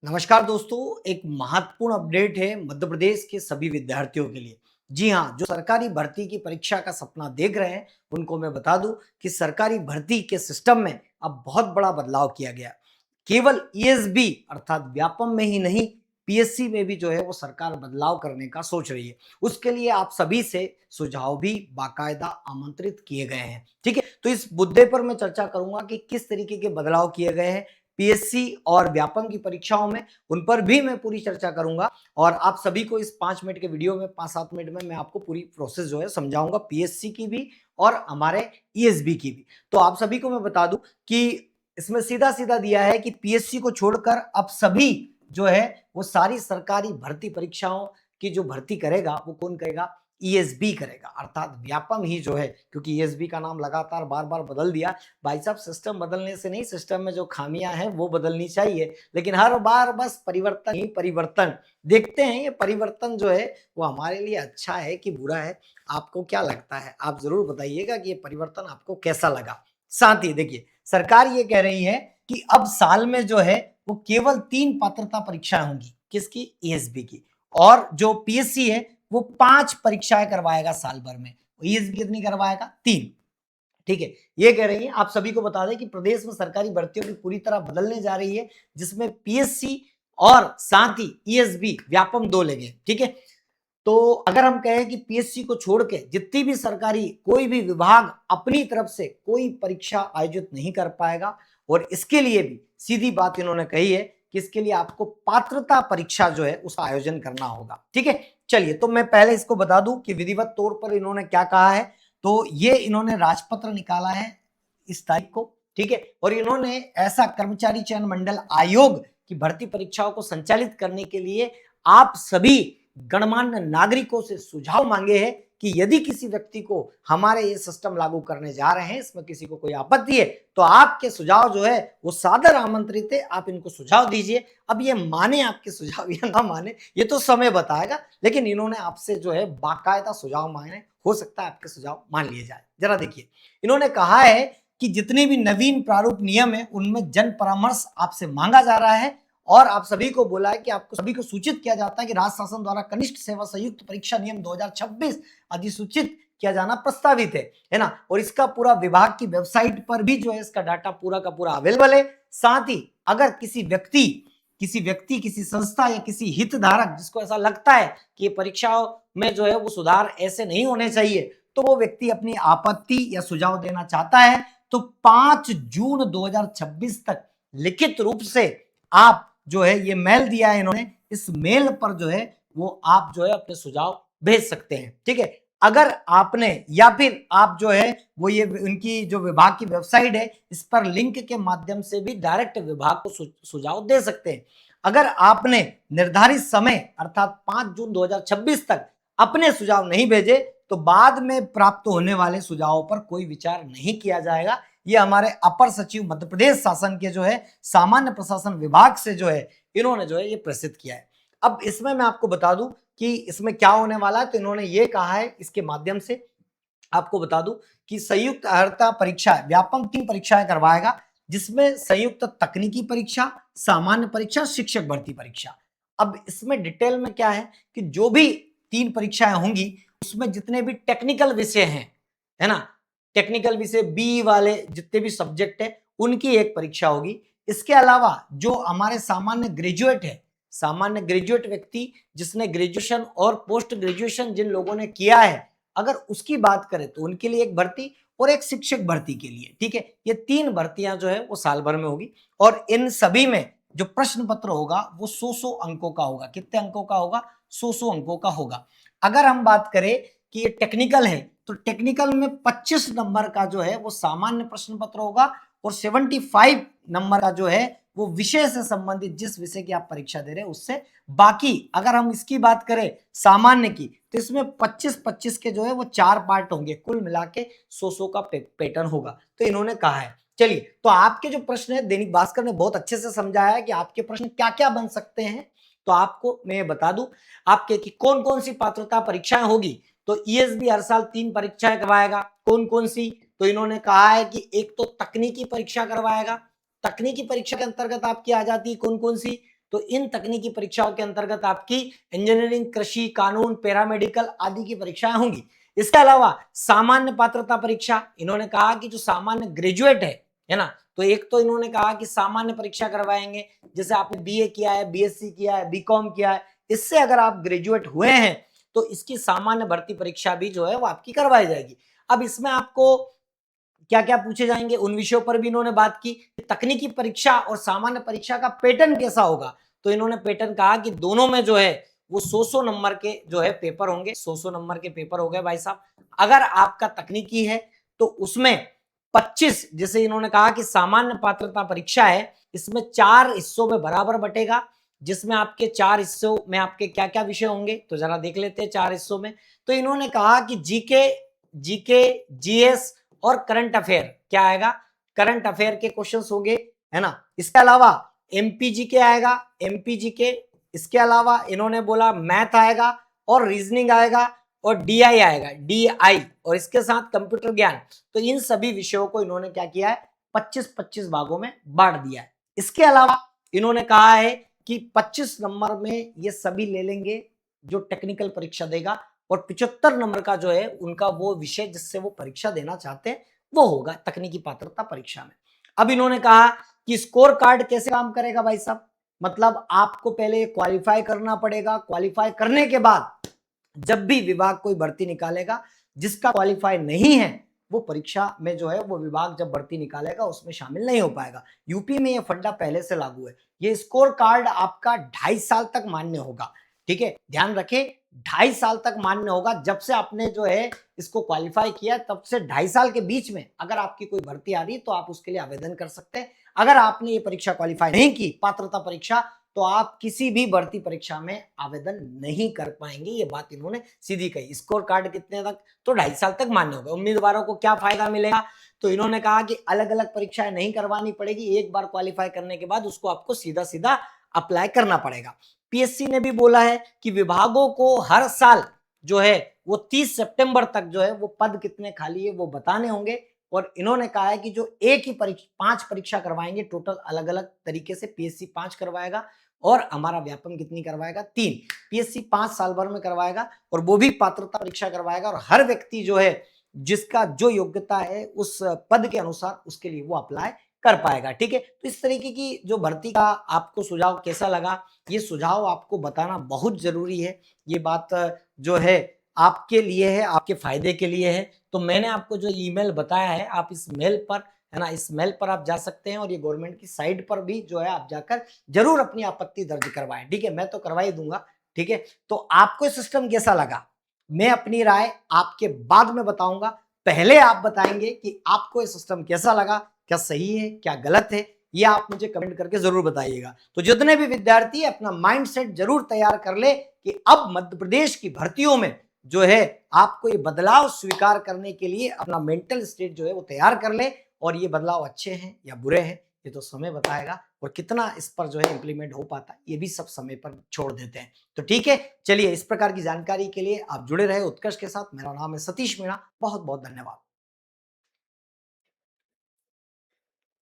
नमस्कार दोस्तों, एक महत्वपूर्ण अपडेट है मध्य प्रदेश के सभी विद्यार्थियों के लिए। जी हाँ, जो सरकारी भर्ती की परीक्षा का सपना देख रहे हैं, उनको मैं बता दूं कि सरकारी भर्ती के सिस्टम में अब बहुत बड़ा बदलाव किया गया। केवल ईएसबी अर्थात व्यापम में ही नहीं, पीएससी में भी जो है वो सरकार बदलाव करने का सोच रही है। उसके लिए आप सभी से सुझाव भी बाकायदा आमंत्रित किए गए हैं। ठीक है, तो इस मुद्दे पर मैं चर्चा करूंगा कि किस तरीके के बदलाव किए गए हैं पीएससी और व्यापम की परीक्षाओं में, उन पर भी मैं पूरी चर्चा करूंगा। और आप सभी को इस 5 मिनट के वीडियो में 5-7 मिनट में मैं आपको पूरी प्रोसेस जो है समझाऊंगा, पीएससी की भी और हमारे ईएसबी की भी। तो आप सभी को मैं बता दूं कि इसमें सीधा सीधा दिया है कि पीएससी को छोड़कर अब सभी जो है वो सारी सरकारी भर्ती परीक्षाओं की जो भर्ती करेगा वो कौन करेगा? ईएसबी करेगा, अर्थात व्यापम ही जो है, क्योंकि ईएसबी का नाम लगातार बार बार बदल दिया। भाई साहब, सिस्टम बदलने से नहीं, सिस्टम में जो खामियां हैं वो बदलनी चाहिए, लेकिन हर बार बस परिवर्तन ही परिवर्तन। देखते हैं ये परिवर्तन जो है वो हमारे लिए अच्छा है कि बुरा है। आपको क्या लगता है? आप जरूर बताइएगा कि ये परिवर्तन आपको कैसा लगा। साथ ही देखिए, सरकार ये कह रही है कि अब साल में जो है वो केवल 3 पात्रता परीक्षाएं होंगी। किसकी? ईएसबी की। और जो पीएससी है वो 5 परीक्षाएं करवाएगा साल भर में। ईएसबी कितनी करवाएगा? 3। ठीक है, ये कह रही है। आप सभी को बता दें कि प्रदेश में सरकारी भर्तियों की पूरी तरह बदलने जा रही है, जिसमें पीएससी और साथ ही ईएसबी व्यापम 2 लेंगे। ठीक है, तो अगर हम कहें कि पीएससी को छोड़ के जितनी भी सरकारी कोई भी विभाग अपनी तरफ से कोई परीक्षा आयोजित नहीं कर पाएगा, और इसके लिए भी सीधी बात इन्होंने कही है कि इसके लिए आपको पात्रता परीक्षा जो है उसका आयोजन करना होगा। ठीक है, चलिए, तो मैं पहले इसको बता दूं कि विधिवत तौर पर इन्होंने क्या कहा है। तो ये इन्होंने राजपत्र निकाला है इस तारीख को। ठीक है, और इन्होंने ऐसा कर्मचारी चयन मंडल आयोग की भर्ती परीक्षाओं को संचालित करने के लिए आप सभी गणमान्य नागरिकों से सुझाव मांगे हैं कि यदि किसी व्यक्ति को हमारे ये सिस्टम लागू करने जा रहे हैं, इसमें किसी को कोई आपत्ति है, तो आपके सुझाव जो है वो सादर आमंत्रित है, आप इनको सुझाव दीजिए। अब ये माने आपके सुझाव या ना माने ये तो समय बताएगा, लेकिन इन्होंने आपसे जो है बाकायदा सुझाव मांगे। हो सकता है आपके सुझाव मान लिए जाए। जरा देखिए, इन्होंने कहा है कि जितने भी नवीन प्रारूप नियम है उनमें जन परामर्श आपसे मांगा जा रहा है, और आप सभी को बोला है कि आपको सभी को सूचित किया जाता है कि राज्य शासन द्वारा कनिष्ठ सेवा संयुक्त परीक्षा नियम 2026 अधिसूचित किया जाना प्रस्तावित है ना। और इसका पूरा विभाग की वेबसाइट पर भी जो है इसका डाटा पूरा का पूरा अवेलेबल है। साथ ही अगर किसी व्यक्ति किसी संस्था या किसी हितधारक जिसको ऐसा लगता है कि ये परीक्षाओं में जो है वो सुधार ऐसे नहीं होने चाहिए, तो वो व्यक्ति अपनी आपत्ति या सुझाव देना चाहता है, तो 5 जून 2026 तक लिखित रूप से आप जो है ये मेल दिया है इन्होंने, इस मेल पर जो है वो आप जो है अपने सुझाव भेज सकते हैं। ठीक है, अगर आपने या फिर आप जो है वो ये उनकी जो विभाग की वेबसाइट है इस पर लिंक के माध्यम से भी डायरेक्ट विभाग को सुझाव दे सकते हैं। अगर आपने निर्धारित समय अर्थात 5 जून 2026 तक अपने सुझाव नहीं भेजे, तो बाद में प्राप्त होने वाले सुझावों पर कोई विचार नहीं किया जाएगा। ये हमारे अपर सचिव मध्य प्रदेश शासन के जो है सामान्य प्रशासन विभाग से जो है इन्होंने जो है ये प्रसिद्ध किया है। अब इसमें मैं आपको बता दूं कि इसमें क्या होने वाला है। तो इन्होंने ये कहा है, इसके माध्यम से आपको बता दूं कि संयुक्त अर्हता परीक्षा व्यापम 3 परीक्षाएं करवाएगा, जिसमें संयुक्त तकनीकी परीक्षा, सामान्य परीक्षा, शिक्षक भर्ती परीक्षा। अब इसमें डिटेल में क्या है कि जो भी 3 परीक्षाएं होंगी उसमें जितने भी टेक्निकल विषय हैं, है ना, टेक्निकल विषय बी वाले जितने भी सब्जेक्ट है उनकी एक परीक्षा होगी। इसके अलावा जो हमारे सामान्य ग्रेजुएट है, सामान्य ग्रेजुएट व्यक्ति जिसने ग्रेजुएशन और पोस्ट ग्रेजुएशन जिन लोगों ने किया है, अगर उसकी बात करें तो उनके लिए एक भर्ती और एक शिक्षक भर्ती के लिए। ठीक है, ये 3 भर्तियां जो है वो साल भर में होगी, और इन सभी में जो प्रश्न पत्र होगा वो 100 अंकों का होगा। कितने अंकों का होगा? 100 अंकों का होगा। अगर हम बात करें कि ये टेक्निकल है, तो टेक्निकल में 25 नंबर का जो है वो सामान्य प्रश्न पत्र होगा, और 75 नंबर का जो है वो विषय से संबंधित, जिस विषय की आप परीक्षा दे रहे हैं उससे। बाकी अगर हम इसकी बात करें सामान्य की, तो इसमें 25-25 के जो है वो 4 पार्ट होंगे, कुल मिला के 100 का पैटर्न होगा। तो इन्होंने कहा है। चलिए, तो आपके जो प्रश्न है दैनिक भास्कर ने बहुत अच्छे से समझाया है कि आपके प्रश्न क्या क्या बन सकते हैं। तो आपको मैं बता दूं आपके कि कौन कौन सी पात्रता परीक्षाएं होगी। तो ईएसबी हर साल 3 परीक्षाएं करवाएगा। कौन कौन सी? तो इन्होंने कहा है कि एक तो तकनीकी परीक्षा करवाएगा। तकनीकी परीक्षा के अंतर्गत आपकी आ जाती है कौन कौन सी? तो इन तकनीकी परीक्षाओं के अंतर्गत आपकी इंजीनियरिंग, कृषि, कानून, पैरामेडिकल आदि की परीक्षाएं होंगी। इसके अलावा सामान्य पात्रता परीक्षा, इन्होंने कहा कि जो सामान्य ग्रेजुएट है ना, तो एक तो इन्होंने कहा कि सामान्य परीक्षा करवाएंगे, जैसे आपने बीए किया है, बीएससी किया है, बीकॉम किया है, इससे अगर आप ग्रेजुएट हुए हैं तो इसकी सामान्य भर्ती परीक्षा भी जो है वो आपकी करवाई जाएगी। अब इसमें आपको क्या क्या पूछे जाएंगे उन विषयों पर भी इन्होंने बात की। तकनीकी परीक्षा और सामान्य परीक्षा का पैटर्न कैसा होगा, तो इन्होंने पैटर्न कहा कि दोनों में जो है वो 100 नंबर के जो है पेपर होंगे, 100 नंबर के पेपर हो गए भाई साहब। अगर आपका तकनीकी है तो उसमें 25, जैसे इन्होंने कहा कि सामान्य पात्रता परीक्षा है, इसमें 4 हिस्सों में बराबर बटेगा, जिसमें आपके 4 हिस्सों में आपके क्या क्या विषय होंगे तो जरा देख लेते हैं 4 हिस्सों में। तो इन्होंने कहा कि जीके, जीएस और करंट अफेयर क्या आएगा, करंट अफेयर के क्वेश्चंस होंगे, है ना। इसके अलावा एमपीजी के आएगा, एमपीजी के, इसके अलावा इन्होंने बोला मैथ आएगा और रीजनिंग आएगा और डीआई आएगा, डीआई, और इसके साथ कंप्यूटर ज्ञान। तो इन सभी विषयों को इन्होंने क्या किया है, 25-25 भागों में बांट दिया है। इसके अलावा इन्होंने कहा है कि 25 नंबर में ये सभी ले लेंगे जो टेक्निकल परीक्षा देगा, और 75 नंबर का जो है उनका वो विषय जिससे वो परीक्षा देना चाहते हैं वो होगा तकनीकी पात्रता परीक्षा में। अब इन्होंने कहा कि स्कोर कार्ड कैसे काम करेगा भाई साहब, मतलब आपको पहले क्वालिफाई करना पड़ेगा, क्वालिफाई करने के बाद जब भी विभाग कोई भर्ती निकालेगा, जिसका क्वालिफाई नहीं है वो परीक्षा में जो है वो विभाग जब भर्ती निकालेगा उसमें शामिल नहीं हो पाएगा। यूपी में ये फंडा पहले से लागू है। ये स्कोर कार्ड आपका 2.5 साल तक मान्य होगा, ठीक है, ध्यान रखें, 2.5 साल तक मान्य होगा। जब से आपने जो है इसको क्वालिफाई किया तब से 2.5 साल के बीच में अगर आपकी कोई भर्ती आ रही है तो आप उसके लिए आवेदन कर सकते हैं। अगर आपने ये परीक्षा क्वालिफाई नहीं की, पात्रता परीक्षा, तो आप किसी भी भर्ती परीक्षा में आवेदन नहीं कर पाएंगे। ये बात इन्होंने सीधी कही। स्कोर कार्ड कितने तक, तो 2.5 साल तक मान्य होगा। उम्मीदवारों को क्या फायदा मिलेगा, तो इन्होंने कहा कि अलग अलग परीक्षाएं नहीं करवानी पड़ेगी, एक बार क्वालिफाई करने के बाद उसको आपको सीधा सीधा अप्लाई करना पड़ेगा। पीएससी ने भी बोला है कि विभागों को हर साल जो है वो 30 सितंबर तक जो है वो पद कितने खाली है वो बताने होंगे, और इन्होंने कहा है कि जो एक ही 5 परीक्षा करवाएंगे टोटल अलग अलग तरीके से, पीएससी 5 करवाएगा और हमारा व्यापम कितनी करवाएगा, 3। पीएससी 5 साल भर में करवाएगा और वो भी पात्रता परीक्षा करवाएगा, और हर व्यक्ति जो है जिसका जो योग्यता है उस पद के अनुसार उसके लिए वो अप्लाई कर पाएगा, ठीक है। तो इस तरीके की जो भर्ती का आपको सुझाव कैसा लगा, ये सुझाव आपको बताना बहुत जरूरी है। ये बात जो है आपके लिए है, आपके फायदे के लिए है। तो मैंने आपको जो ईमेल बताया है, आप इस मेल पर, है ना, इस मेल पर आप जा सकते हैं, और ये गवर्नमेंट की साइट पर भी जो है आप जाकर जरूर अपनी आपत्ति दर्ज करवाएं, ठीक है। मैं तो करवा ही दूंगा, ठीक है। तो आपको सिस्टम कैसा लगा, मैं अपनी राय आपके बाद में बताऊंगा। पहले आप बताएंगे कि आपको ये सिस्टम कैसा लगा, क्या सही है, क्या गलत है, ये आप मुझे कमेंट करके जरूर बताइएगा। तो जितने भी विद्यार्थी अपना माइंडसेट जरूर तैयार कर ले कि अब मध्य प्रदेश की भर्तियों में जो है आपको ये बदलाव स्वीकार करने के लिए अपना मेंटल स्टेट जो है वो तैयार कर ले, और ये बदलाव अच्छे हैं या बुरे हैं ये तो समय बताएगा, और कितना इस पर जो है इंप्लीमेंट हो पाता है ये भी सब समय पर छोड़ देते हैं। तो ठीक है, चलिए, इस प्रकार की जानकारी के लिए आप जुड़े रहे उत्कर्ष के साथ। मेरा नाम है सतीश मीणा, बहुत बहुत धन्यवाद।